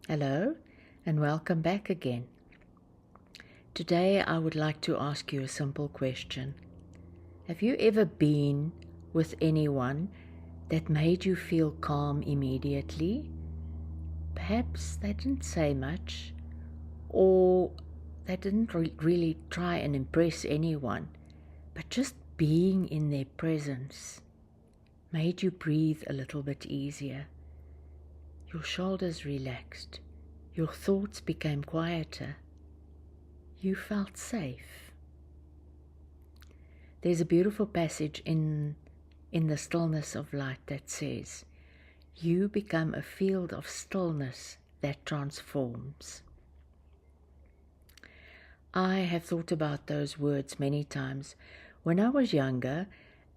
Hello, and welcome back again. Today I would like to ask you a simple question. Have you ever been with anyone that made you feel calm immediately? Perhaps they didn't say much, or they didn't really try and impress anyone, but just being in their presence made you breathe a little bit easier. Your shoulders relaxed. Your thoughts became quieter. You felt safe. There's a beautiful passage in the stillness of light that says, you become a field of stillness that transforms. I have thought about those words many times. When I was younger,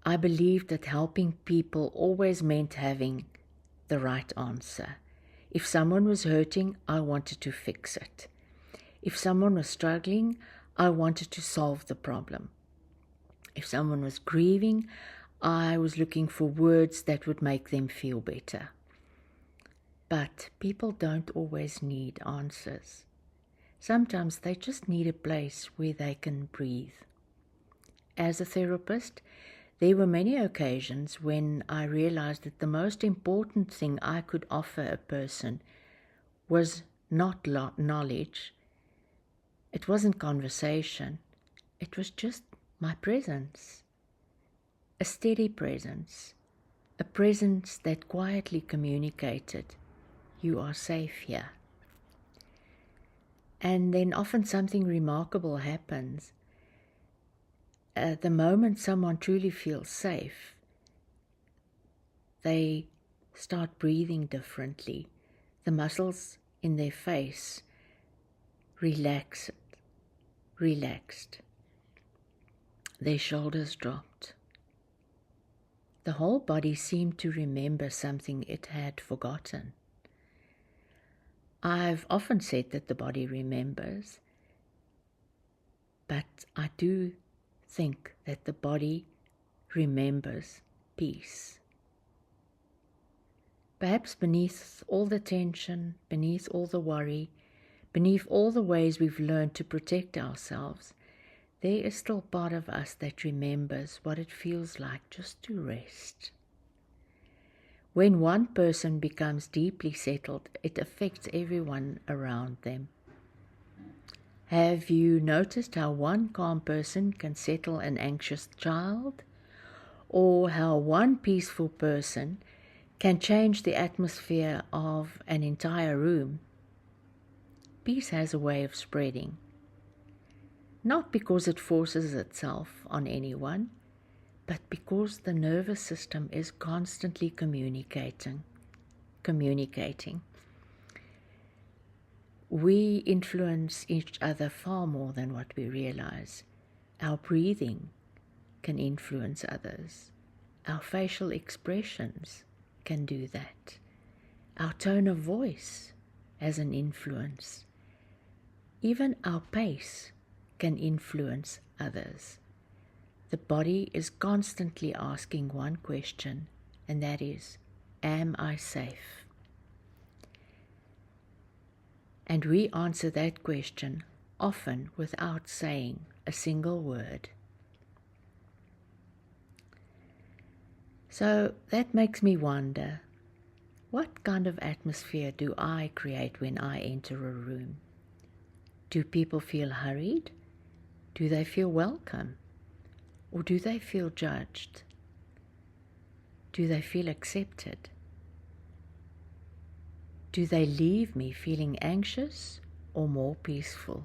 I believed that helping people always meant having the right answer. If someone was hurting, I wanted to fix it. If someone was struggling, I wanted to solve the problem. If someone was grieving, I was looking for words that would make them feel better. But people don't always need answers. Sometimes they just need a place where they can breathe. As a therapist, there were many occasions when I realized that the most important thing I could offer a person was not knowledge. It wasn't conversation. It was just my presence. A steady presence. A presence that quietly communicated, you are safe here. And then often something remarkable happens. The moment someone truly feels safe, they start breathing differently. The muscles in their face relaxed. Their shoulders dropped. The whole body seemed to remember something it had forgotten. I've often said that the body remembers, but I do think that the body remembers peace. Perhaps beneath all the tension, beneath all the worry, beneath all the ways we've learned to protect ourselves, there is still part of us that remembers what it feels like just to rest. When one person becomes deeply settled, it affects everyone around them. Have you noticed how one calm person can settle an anxious child? Or how one peaceful person can change the atmosphere of an entire room? Peace has a way of spreading. Not because it forces itself on anyone, but because the nervous system is constantly communicating. We influence each other far more than what we realize. Our breathing can influence others. Our facial expressions can do that. Our tone of voice has an influence. Even our pace can influence others. The body is constantly asking one question, and that is, am I safe? And we answer that question often without saying a single word. So that makes me wonder, what kind of atmosphere do I create when I enter a room? Do people feel hurried? Do they feel welcome? Or do they feel judged? Do they feel accepted? Do they leave me feeling anxious or more peaceful?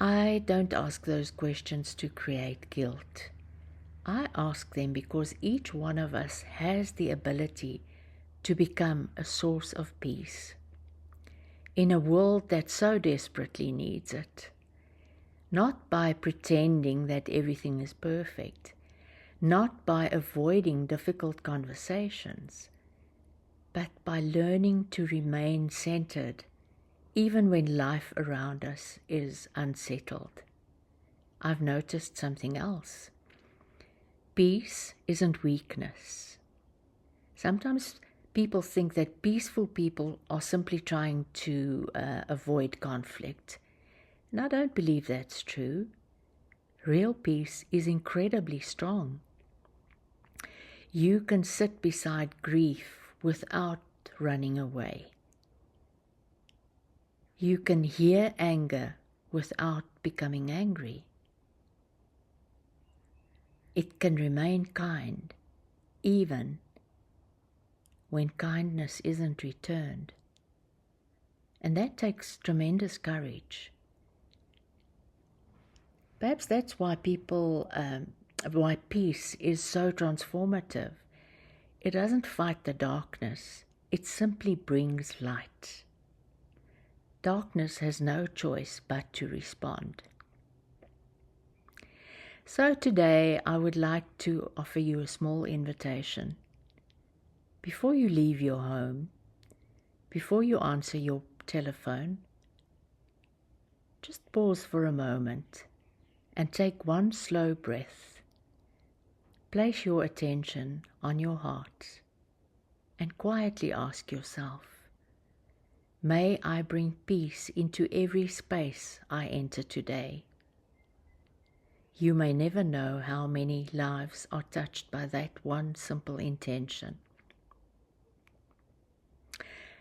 I don't ask those questions to create guilt. I ask them because each one of us has the ability to become a source of peace in a world that so desperately needs it. Not by pretending that everything is perfect, not by avoiding difficult conversations, but by learning to remain centered even when life around us is unsettled. I've noticed something else. Peace isn't weakness. Sometimes People think that peaceful people are simply trying to avoid conflict. And I don't believe that's true. Real peace is incredibly strong. You can sit beside grief without running away. You can hear anger without becoming angry. It can remain kind, even when kindness isn't returned. And that takes tremendous courage. Perhaps that's why why peace is so transformative. It doesn't fight the darkness, it simply brings light. Darkness has no choice but to respond. So today I would like to offer you a small invitation. Before you leave your home, before you answer your telephone, just pause for a moment and take one slow breath. Place your attention on your heart and quietly ask yourself, may I bring peace into every space I enter today. You may never know how many lives are touched by that one simple intention.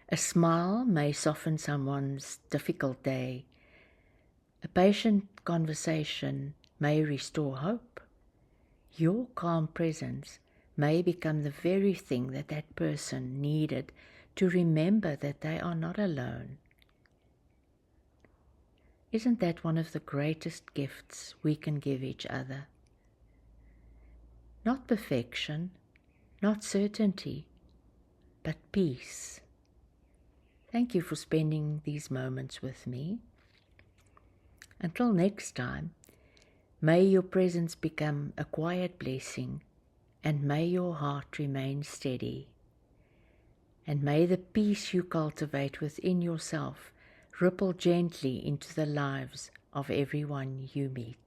A smile may soften someone's difficult day. A patient conversation may restore hope. Your calm presence may become the very thing that that person needed to remember that they are not alone. Isn't that one of the greatest gifts we can give each other? Not perfection, not certainty, but peace. Thank you for spending these moments with me. Until next time, may your presence become a quiet blessing, and may your heart remain steady. And may the peace you cultivate within yourself ripple gently into the lives of everyone you meet.